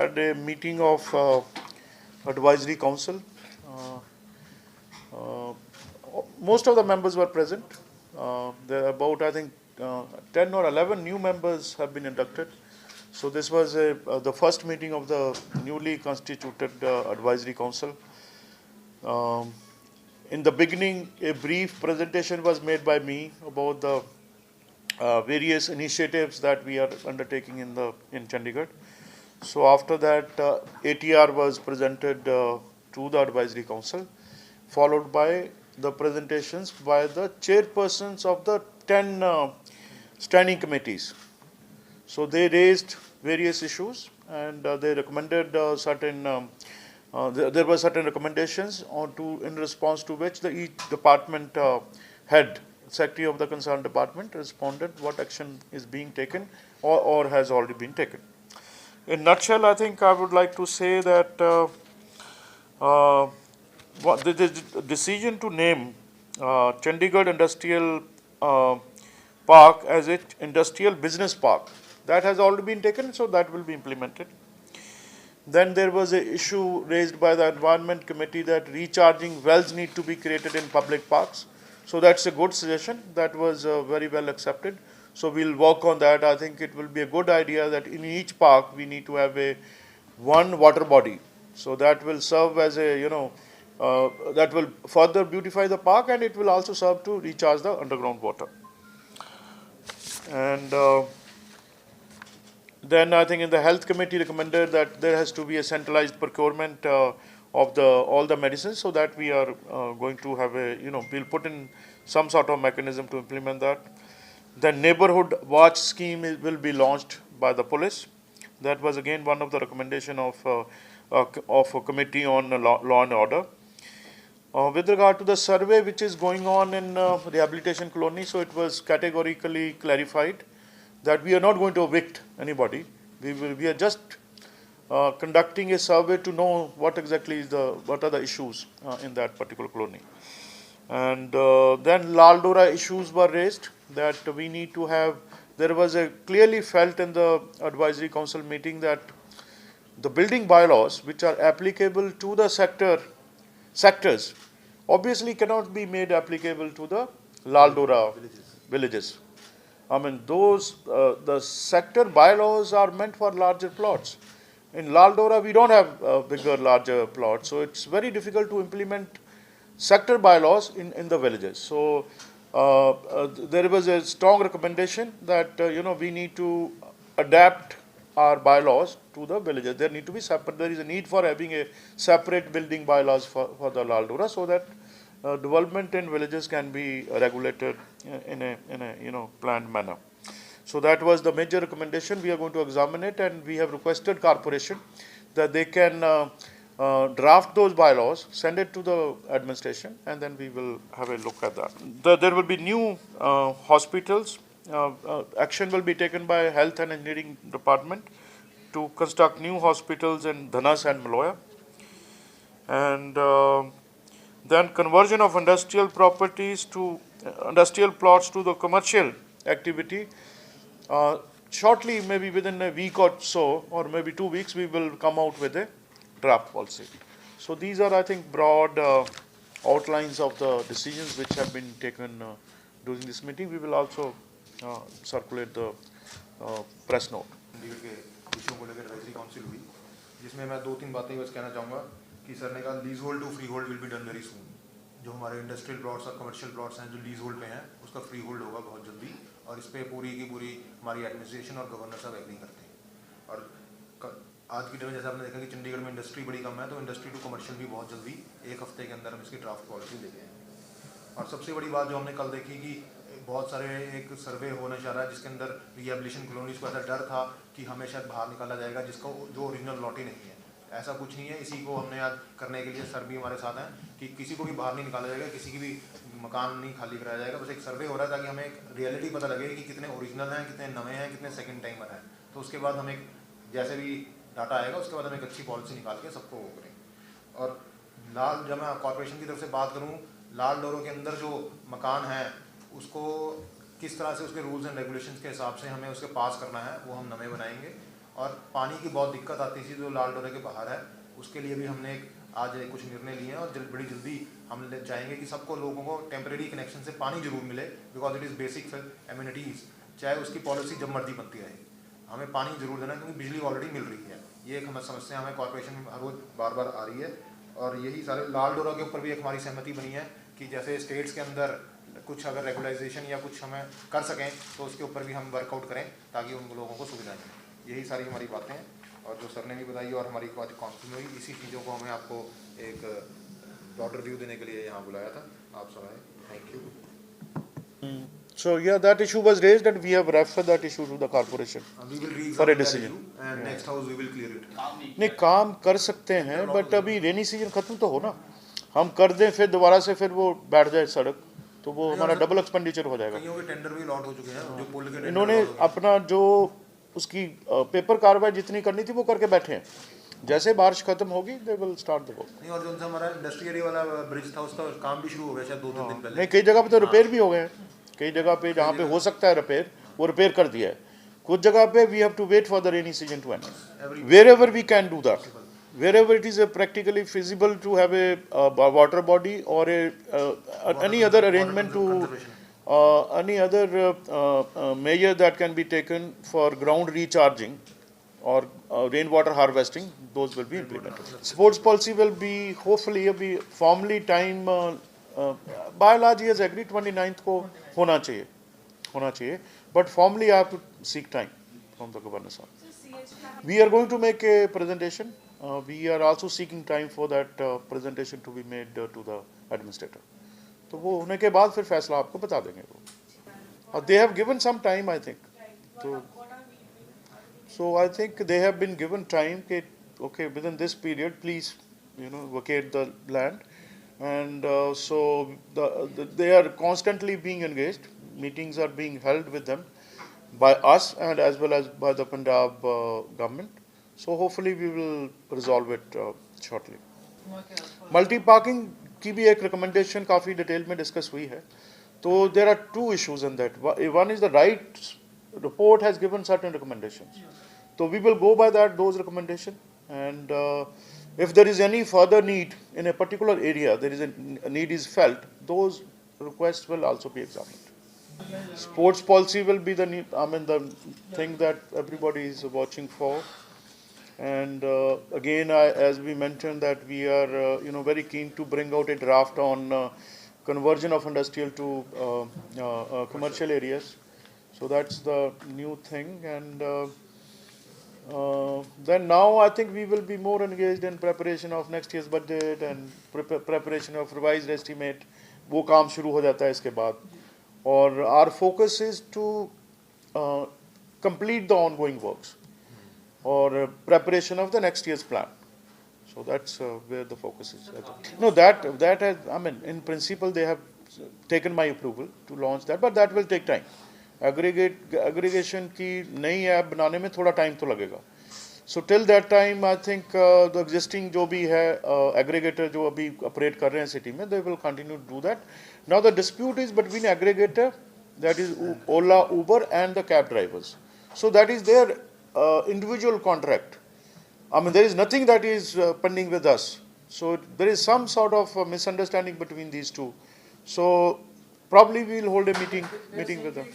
had a meeting of advisory council. Uh, Most of the members were present. There are about, I think, 10 or 11 new members have been inducted. So this was the first meeting of the newly constituted advisory council. In the beginning, a brief presentation was made by me about the various initiatives that we are undertaking in Chandigarh. So after that, ATR was presented to the advisory council, followed by the presentations by the chairpersons of the 10 standing committees. So they raised various issues and they recommended there were certain recommendations in response to which each department head, secretary of the concerned department, responded what action is being taken or has already been taken. In a nutshell, I think I would like to say that the decision to name Chandigarh Industrial Park as its industrial business park, that has already been taken, so that will be implemented. Then there was an issue raised by the Environment Committee that recharging wells need to be created in public parks. So that's a good suggestion. That was very well accepted. So we'll work on that. I think it will be a good idea that in each park we need to have one water body. So that will serve as that will further beautify the park, and it will also serve to recharge the underground water. And then I think in the health committee recommended that there has to be a centralized procurement of all the medicines, so that we are going to have we'll put in some sort of mechanism to implement that. The neighborhood watch scheme will be launched by the police. That was again one of the recommendation of a committee on law and order. With regard to the survey which is going on in rehabilitation colony, so it was categorically clarified that we are not going to evict anybody. We are just conducting a survey to know what exactly is what are the issues in that particular colony. And then Laldora issues were raised that we need to have. There was a clearly felt in the advisory council meeting that the building bylaws which are applicable to the sectors obviously cannot be made applicable to the Laldora villages. I mean, the sector bylaws are meant for larger plots. In Laldora, we don't have bigger, larger plots, so it's very difficult to implement sector bylaws in the villages. So there was a strong recommendation that we need to adapt our bylaws to the villages. There need to be separate. There is a need for having a separate building bylaws for the Laldora, so that development in villages can be regulated in a planned manner. So that was the major recommendation. We are going to examine it, and we have requested corporation that they can draft those bylaws, send it to the administration, and then we will have a look at that. There will be new hospitals. Action will be taken by Health and Engineering Department to construct new hospitals in Dhanas and Maloya. And then conversion of industrial properties to industrial plots to the commercial activity. Shortly, maybe within a week or so, or maybe 2 weeks, we will come out with a draft policy. So these are, I think, broad outlines of the decisions which have been taken during this meeting. We will also circulate the press note. विषयों को लेकर advisory council हुई, जिसमें मैं 2-3 बातें बस कहना चाहूँगा कि सर ने कहा lease hold to free hold will be done very soon. जो हमारे इंडस्ट्रियल प्लॉट्स और कमर्शियल प्लॉट्स हैं जो लीज होल्ड पे हैं, उसका फ्री होल्ड होगा बहुत जल्दी, और इस पर पूरी की पूरी हमारी एडमिनिस्ट्रेशन और गवर्नर साहब एग्री करते हैं. और आज की डेट में जैसे आपने देखा कि चंडीगढ़ में इंडस्ट्री बड़ी कम है, तो इंडस्ट्री टू कमर्शियल भी बहुत जल्दी 1 हफ्ते के अंदर हम इसकी ड्राफ्ट पॉलिसी लेके आए. और सबसे बड़ी बात जो हमने कल देखी कि बहुत सारे एक सर्वे होने जा रहा है जिसके अंदर रिहेबिलिटेशन कॉलोनीज को ऐसा डर था कि हमें शायद बाहर निकाला जाएगा जिसका जो ओरिजिनल लॉट ही नहीं है. ऐसा कुछ नहीं है. इसी को हमने आज करने के लिए सर भी हमारे साथ हैं कि किसी को भी बाहर नहीं निकाला जाएगा, किसी की भी मकान नहीं खाली कराया जाएगा. बस एक सर्वे हो रहा है ताकि हमें एक रियलिटी पता लगे कि कितने ओरिजिनल हैं, कितने नए हैं, कितने सेकंड टाइमर हैं. तो उसके बाद हम एक जैसे भी डाटा आएगा उसके बाद हम एक अच्छी पॉलिसी निकाल के सबको वो करें. और जब मैं कॉर्पोरेशन की तरफ से बात करूँ, लाल डोरों के अंदर जो मकान है उसको किस तरह से उसके रूल्स एंड रेगुलेशंस के हिसाब से हमें उसके पास करना है, वो हम नए बनाएंगे. और पानी की बहुत दिक्कत आती थी जो लाल डोरे के बाहर है, उसके लिए भी हमने आज कुछ निर्णय लिए हैं और बड़ी जल्दी हम चाहेंगे कि सबको लोगों को टेम्प्रेरी कनेक्शन से पानी जरूर मिले, because it is basic amenities, चाहे उसकी पॉलिसी जब मर्जी बनती रहे, हमें पानी जरूर देना क्योंकि बिजली ऑलरेडी मिल रही है। ये एक हमें समस्या हमें कॉर्पोरेशन में हर रोज बार बार आ रही है। और यही सारे लाल डोरा के ऊपर भी एक हमारी सहमति बनी है कि जैसे स्टेट्स के अंदर कुछ अगर रेगुलाइजेशन या कुछ हमें कर सकें तो उसके ऊपर भी हम वर्कआउट करें ताकि उन लोगों को सुविधाएं मिलें। यही सारी हमारी बातें हैं और जो सर ने भी बताई और हमारी आज काउंसिल में हुई, इसी चीज़ों को हमें आपको एक ब्रॉडर व्यू देने के लिए यहाँ बुलाया था। आप सब आए, thank you. So yeah, that issue was raised and we have referred that issue to the corporation We will for a re-examine that decision. issue and next house we will clear it. नहीं, काम कर सकते हैं but अभी rainy season खत्म तो हो ना, हम कर दें फिर दोबारा से फिर वो बैठ जाए सड़क तो वो हमारा डबल एक्सपेंडिचर हो जाएगा। कईयों के टेंडर भी लॉट हो चुके हैं, जो पुल के इन्होंने अपना जो उसकी पेपर कार्रवाई जितनी करनी थी वो करके बैठे हैं, जैसे बारिश खत्म होगी they will start the work. नहीं, और जो हमारा इंडस्ट्री एरिया वाला ब्रिज था उसका काम भी शुरू हो गया शायद 2-3 दिन पहले। नहीं, कई जगह पे तो रिपेयर भी हो गए हैं, कई जगह पे जहाँ पे हो सकता है रिपेयर वो रिपेयर कर दिया है, कुछ जगह पे we have to wait for the rainy season to end. Wherever we can do that, wherever it is practically feasible to have a water body or any other arrangement to any other measure that can be taken for ground recharging or rainwater harvesting, those will be implemented. Sports policy will be hopefully be formally time by and large he has agreed 29th को होना चाहिए, but formally I have to seek time from the governor sir. We are going to make a presentation. We are also seeking time for that presentation to be made to the administrator. तो वो होने के बाद फिर फैसला आपको बता देंगे वो। They have given some time, I think. So I think they have been given time. Okay, within this period, please, vacate the land, and so they are constantly being engaged. Meetings are being held with them by us and as well as by the Punjab government. So hopefully we will resolve it shortly. Multi parking की भी एक recommendation काफी detail में discuss हुई है, तो there are two issues in that. One is the right report has given certain recommendations, so we will go by those recommendations, and if there is any further need in a particular area, there is a need is felt, those requests will also be examined. Sports policy will be the thing that everybody is watching for, and again, as we mentioned that we are very keen to bring out a draft on conversion of industrial to commercial areas. So that's the new thing, and then now I think we will be more engaged in preparation of next year's budget and preparation of revised estimate. वो काम शुरू हो जाता है इसके बाद, और our focus is to complete the ongoing works or preparation of the next year's plan. So that's where the focus is. No, that has, in principle they have taken my approval to launch that, but that will take time. Aggregation की नई app बनाने में थोड़ा time तो लगेगा. So till that time, I think the existing जो भी है aggregator जो अभी operate कर रहे हैं city में, they will continue to do that. Now the dispute is between aggregator, that is Ola, Uber, and the cab drivers. So that is their individual contract. There is nothing that is pending with us. So there is some sort of misunderstanding between these two. So probably we will hold a meeting with them.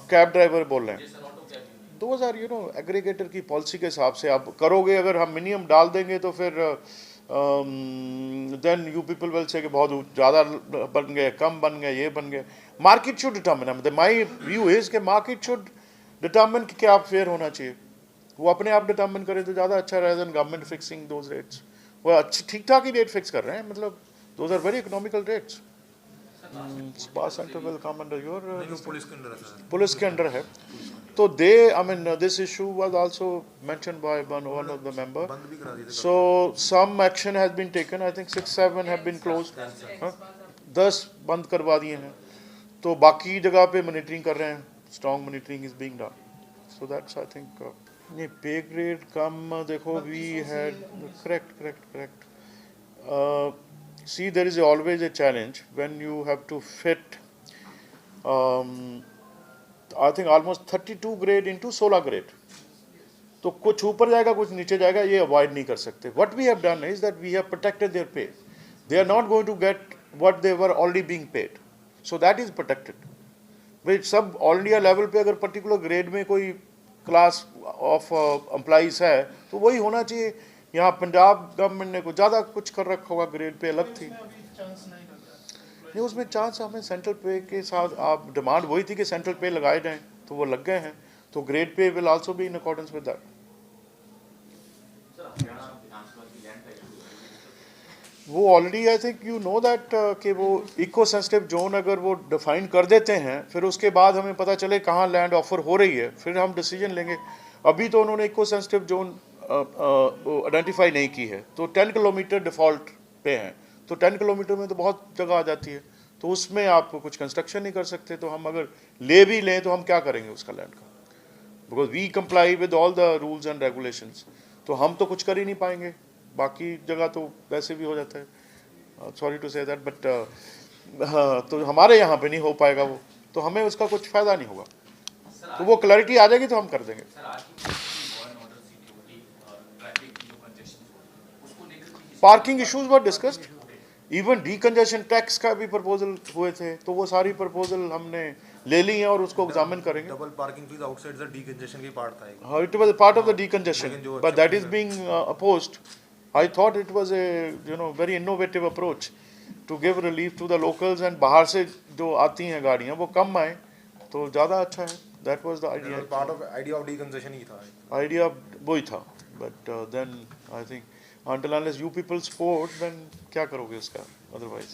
Cab driver बोल रहे हैं, those are aggregator की policy के हिसाब से आप करोगे. अगर हम मिनिमम डाल देंगे तो फिर then you people will say कि बहुत ज़्यादा बन गए, कम बन गए, ये बन गए. Market should determine, my view is कि मार्केट शुड डिटर्मिन कि क्या फेयर होना चाहिए. वो अपने आप डिटर्मिन करें तो ज़्यादा अच्छा रहेगा then government fixing those rates. वो अच्छी ठीक ठाक ही रेट फिक्स कर रहे हैं, मतलब those are very economical rates. Spa centre will come under your police के अंडर है. तो they this issue was also mentioned by one of the member. So some action has been taken. I think 6-7 have been closed. 10 बंद करवा दिए हैं, तो बाकी जगह पे मॉनिटरिंग कर रहे हैं. Strong monitoring is being done. So that's I think ये पे ग्रेड कम. देखो we had correct. See, there is always a challenge when you have to fit I think almost 32 grade into 16 grade. तो कुछ ऊपर जाएगा कुछ नीचे जाएगा, ये अवॉइड नहीं कर सकते। What we have done is that we have protected their pay. They are not going to get what they were already being paid, so that is protected. भाई सब ऑल इंडिया लेवल पे अगर particular grade में कोई class of employees है तो वही होना चाहिए। यहाँ पंजाब गवर्नमेंट ने कुछ ज़्यादा कुछ कर रखा होगा, ग्रेड पे अलग थी। नहीं, उसमें चांस हमें सेंट्रल पे के साथ, आप डिमांड वही थी कि सेंट्रल पे लगाए जाएं, तो वो लग गए हैं। तो grade pay will also be in accordance with that. वो already I think you know that कि वो इको सेंसिटिव जोन अगर वो डिफाइन कर देते हैं, फिर उसके बाद हमें पता चले कहाँ लैंड ऑफर हो रही है, फिर हम डिसीजन लेंगे। अभी तो उन्होंने इको सेंसिटिव जोन आइडेंटिफाई नहीं की है, तो 10 किलोमीटर डिफ़ॉल्ट पे हैं, तो 10 किलोमीटर में तो बहुत जगह आ जाती है, तो उसमें आप कुछ कंस्ट्रक्शन नहीं कर सकते। तो हम अगर ले भी लें तो हम क्या करेंगे उसका लैंड का, because we comply with all the rules and regulations. तो हम तो कुछ कर ही नहीं पाएंगे, बाकी जगह तो वैसे भी हो जाता है। Sorry to say that, but हाँ, तो हमारे यहाँ पे नहीं हो पाएगा वो, तो हमें उसका कुछ फ़ायदा नहीं होगा। तो वो क्लैरिटी आ जाएगी तो हम कर देंगे। Parking issues were discussed, even decongestion tax का भी प्रपोजल हुए थे, तो वो सारी प्रपोजल हमने ले ली हैं और उसको एग्जामिन करेंगे। Double parking fees outside the decongestion की पार्ट था। हाँ, it was part of the decongestion, but that is being opposed. I thought it was a very innovative approach to give relief to the locals, and बाहर से जो आती हैं गाड़ियाँ वो कम आए तो ज़्यादा अच्छा है। That was the idea. Part of idea of decongestion ही था। आइडिया वही था, but then I think until unless you people support, then क्या करोगे उसका, otherwise